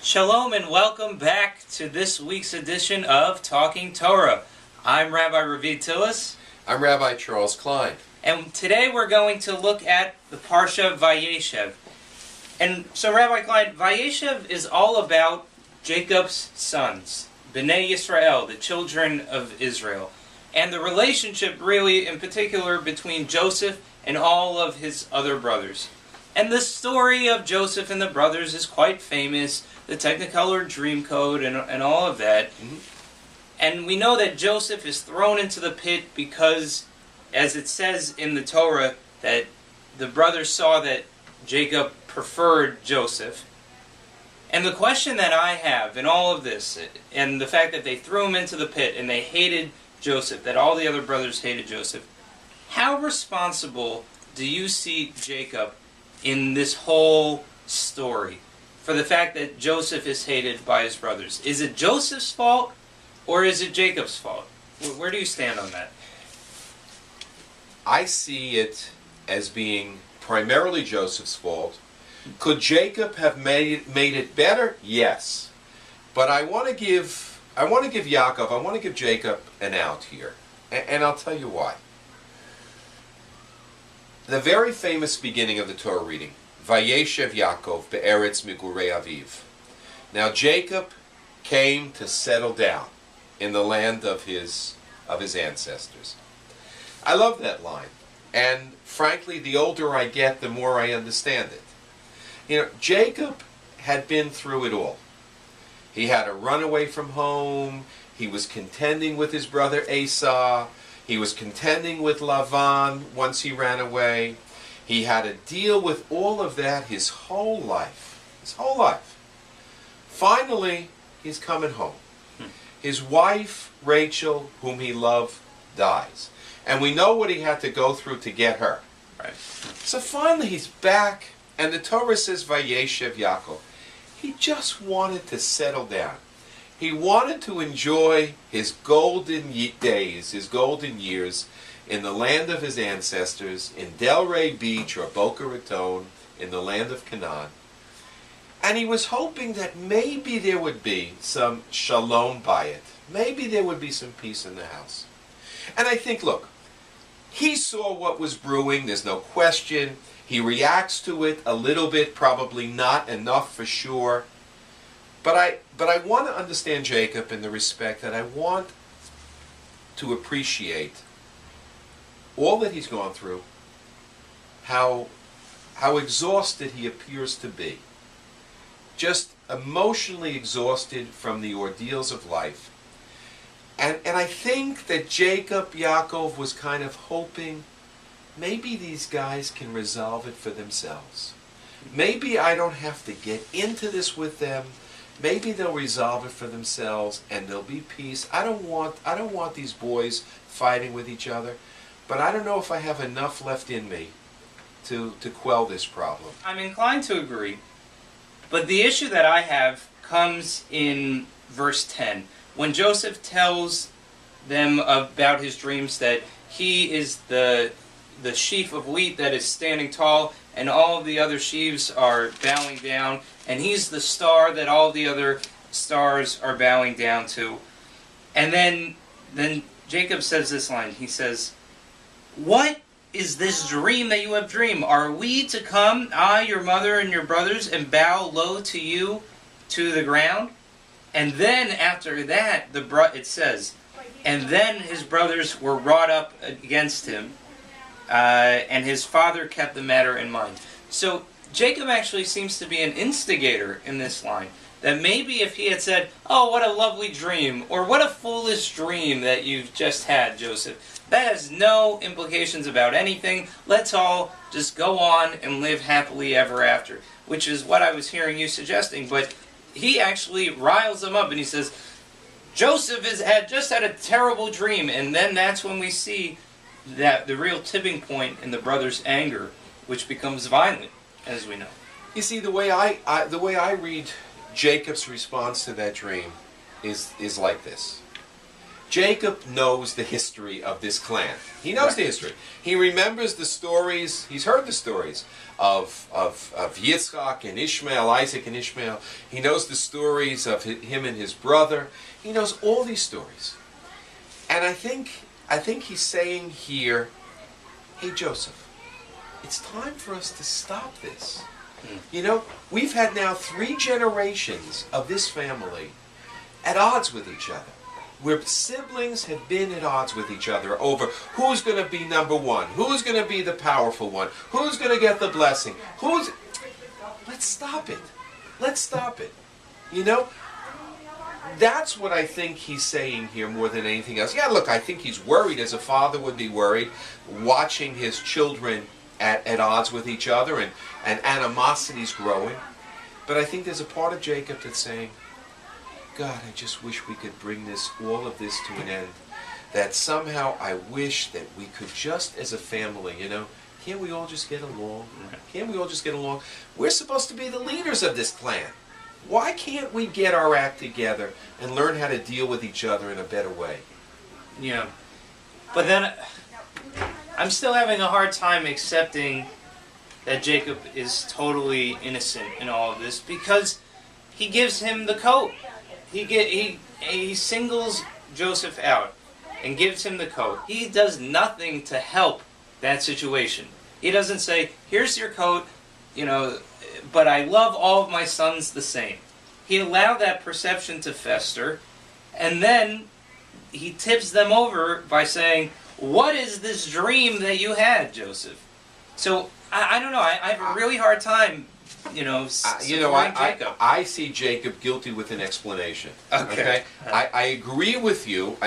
Shalom and welcome back to this week's edition of Talking Torah. I'm Rabbi Ravid. I'm Rabbi Charles Klein. And today we're going to look at the Parsha Vayeshev. And so Rabbi Klein, Vayeshev is all about Jacob's sons, Bnei Yisrael, the children of Israel. And the relationship really in particular between Joseph and all of his other brothers. And the story of Joseph and the brothers is quite famous, the Technicolor dream code and all of that. Mm-hmm. And we know that Joseph is thrown into the pit because, as it says in the Torah, that the brothers saw that Jacob preferred Joseph. And the question that I have in all of this, and the fact that they threw him into the pit and they hated Joseph, that all the other brothers hated Joseph, how responsible do you see Jacob in this whole story for the fact that Joseph is hated by his brothers? Is it Joseph's fault or is it Jacob's fault? Where do you stand on that? I see it as being primarily Joseph's fault. Could Jacob have made it better? Yes. But I want to give Jacob an out here. And I'll tell you why. The very famous beginning of the Torah reading, Vayeshev Yaakov be'eretz migurei aviv. Now Jacob came to settle down in the land of his ancestors. I love that line, and frankly, the older I get, the more I understand it. You know, Jacob had been through it all. He had to run away from home. He was contending with his brother Esau. He was contending with Lavan once he ran away. He had to deal with all of that his whole life. His whole life. Finally, he's coming home. His wife, Rachel, whom he loved, dies. And we know what he had to go through to get her. Right. So finally he's back, and the Torah says, Vayeshev Yaakov. He just wanted to settle down. He wanted to enjoy his golden days, his golden years, in the land of his ancestors, in Delray Beach or Boca Raton, in the land of Canaan. And he was hoping that maybe there would be some shalom by it. Maybe there would be some peace in the house. And I think, look, he saw what was brewing, there's no question. He reacts to it a little bit, probably not enough for sure. But I want to understand Jacob in the respect that I want to appreciate all that he's gone through, how exhausted he appears to be. Just emotionally exhausted from the ordeals of life. And I think that Jacob, Yaakov, was kind of hoping maybe these guys can resolve it for themselves. Maybe I don't have to get into this with them. Maybe they'll resolve it for themselves and there'll be peace. I don't want these boys fighting with each other, but I don't know if I have enough left in me to quell this problem. I'm inclined to agree, but the issue that I have comes in verse 10. When Joseph tells them about his dreams, that he is the sheaf of wheat that is standing tall, and all of the other sheaves are bowing down, and he's the star that all the other stars are bowing down to. And then Jacob says this line. He says, "What is this dream that you have dreamed? Are we to come, I, your mother, and your brothers, and bow low to you to the ground?" And then after that, it says, "And then his brothers were wrought up against him, and his father kept the matter in mind." So Jacob actually seems to be an instigator in this line. That maybe if he had said, "Oh, what a lovely dream," or "What a foolish dream that you've just had, Joseph," that has no implications about anything. Let's all just go on and live happily ever after, which is what I was hearing you suggesting. But he actually riles them up and he says, Joseph had just had a terrible dream, and then that's when we see that the real tipping point in the brothers' anger, which becomes violent, as we know. You see, the way I read Jacob's response to that dream is like this. Jacob knows the history of this clan. He knows the history. He remembers the stories. He's heard the stories of Yitzchak and Ishmael, Isaac and Ishmael. He knows the stories of him and his brother. He knows all these stories. And I think he's saying here, hey Joseph, it's time for us to stop this. You know, we've had now 3 generations of this family at odds with each other, where siblings have been at odds with each other over who's going to be number one, who's going to be the powerful one, who's going to get the blessing, Let's stop it. Let's stop it. You know, that's what I think he's saying here more than anything else. Yeah, look, I think he's worried, as a father would be worried, watching his children at odds with each other and animosities growing. But I think there's a part of Jacob that's saying, God, I just wish we could bring all of this to an end. That somehow I wish that we could just, as a family, you know, can't we all just get along? Can't we all just get along? We're supposed to be the leaders of this clan. Why can't we get our act together and learn how to deal with each other in a better way? Yeah. But then I'm still having a hard time accepting that Jacob is totally innocent in all of this, because he gives him the coat. He singles Joseph out and gives him the coat. He does nothing to help that situation. He doesn't say, here's your coat, you know, but I love all of my sons the same. He allowed that perception to fester, and then he tips them over by saying, what is this dream that you had, Joseph? So, I don't know, I have a really hard time, Jacob. I see Jacob guilty with an explanation. Okay? I agree with you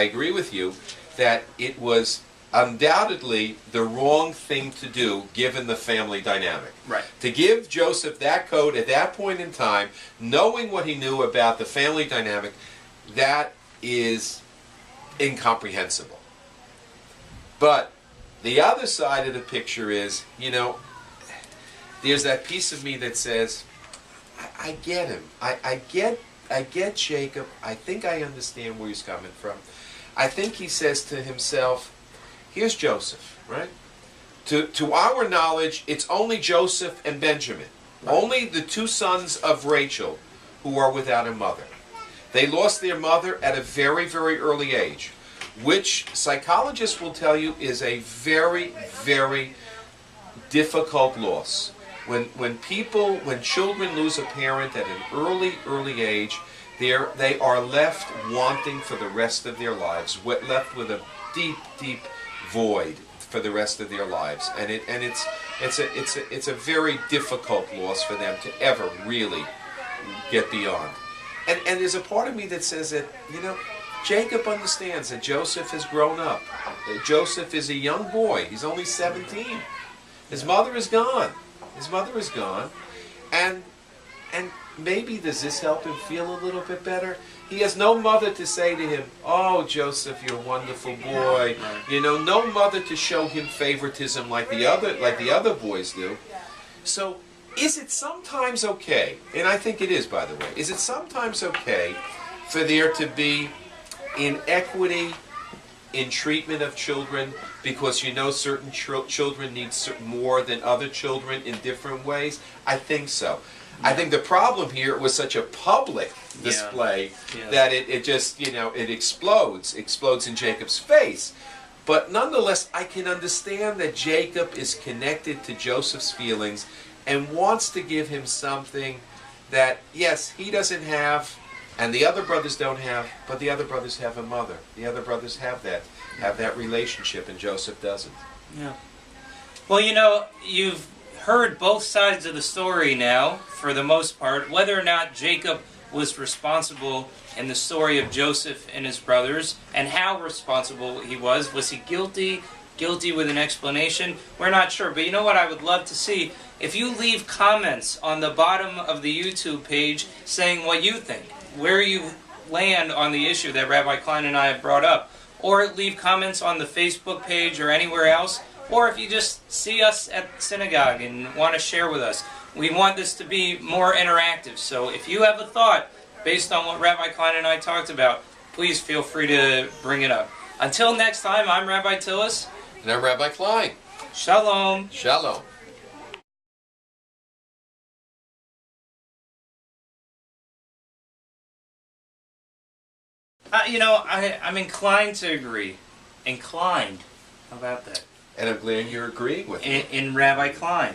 that it was undoubtedly the wrong thing to do given the family dynamic. Right. To give Joseph that coat at that point in time, knowing what he knew about the family dynamic, that is incomprehensible. But the other side of the picture is, there's that piece of me that says, I get him. I get Jacob. I think I understand where he's coming from. I think he says to himself, here's Joseph, right? To our knowledge, it's only Joseph and Benjamin. Right. Only the 2 sons of Rachel who are without a mother. They lost their mother at a very, very early age, which psychologists will tell you is a very, very difficult loss. When children lose a parent at an early age, they are left wanting for the rest of their lives, left with a deep, deep void for the rest of their lives, and it's a very difficult loss for them to ever really get beyond. And there's a part of me that says that Jacob understands that Joseph has grown up. Joseph is a young boy. He's only 17. His mother is gone. And maybe does this help him feel a little bit better? He has no mother to say to him, oh, Joseph, you're a wonderful boy. No mother to show him favoritism like the other boys do. So is it sometimes okay, and I think it is, by the way, is it sometimes okay for there to be inequity in treatment of children because certain children need more than other children in different ways? I think so. Yeah. I think the problem here was such a public display that it just, it explodes in Jacob's face. But nonetheless, I can understand that Jacob is connected to Joseph's feelings and wants to give him something that, yes, he doesn't have, and the other brothers don't have, but the other brothers have a mother. The other brothers have that relationship, and Joseph doesn't. Yeah. Well, you've heard both sides of the story now, for the most part. Whether or not Jacob was responsible in the story of Joseph and his brothers, and how responsible he was he guilty with an explanation? We're not sure. But you know what I would love to see? If you leave comments on the bottom of the YouTube page saying what you think, where you land on the issue that Rabbi Klein and I have brought up, or leave comments on the Facebook page or anywhere else, or if you just see us at synagogue and want to share with us. We want this to be more interactive, so if you have a thought based on what Rabbi Klein and I talked about, please feel free to bring it up. Until next time, I'm Rabbi Tillis. And I'm Rabbi Klein. Shalom. Shalom. I'm inclined to agree. Inclined. How about that? And I'm glad you're agreeing with me. In Rabbi Klein.